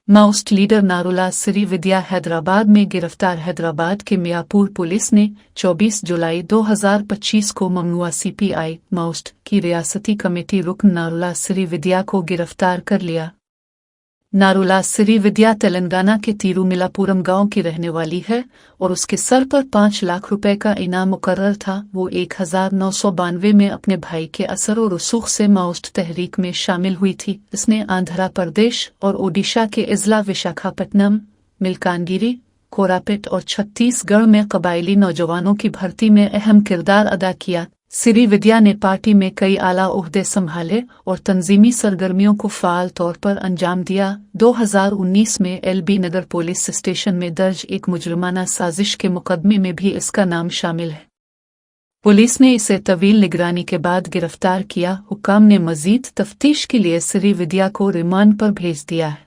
Maoist leader Narula सिरीविद्या Hyderabad में गिरफ्तार। हैदराबाद के मियापुर पुलिस ने 24 जुलाई 2025 को ममनुआ सीपीआई माओइस्ट की रियासती कमेटी रुकन नारुला सिरीविद्या को गिरफ्तार कर लिया। नारुला सिरीविद्या तेलंगाना के तिरुमिलापुरम गांव की रहने वाली है और उसके सर पर 5 लाख रुपए का इनाम मुकर्रर था। वो 1992 में अपने भाई के असर और रसूख से माओइस्ट तहरीक में शामिल हुई थी। इसने आंध्र प्रदेश और ओडिशा के इजला विशाखापट्टनम, मिल्कानगिरी, कोरापुट और छत्तीसगढ़ में कबायली नौजवानों की भर्ती में अहम किरदार अदा किया। सिरीविद्या ने पार्टी में कई आला ओहदे संभाले और तंजीमी सरगर्मियों को फ़ाल तौर पर अंजाम दिया। 2019 में एलबी नगर पुलिस स्टेशन में दर्ज एक मुजरिमाना साजिश के मुकदमे में भी इसका नाम शामिल है। पुलिस ने इसे तवील निगरानी के बाद गिरफ्तार किया। हुक्काम ने मजीद तफ्तीश के लिए सिरीविद्या को रिमांड पर भेज दिया है।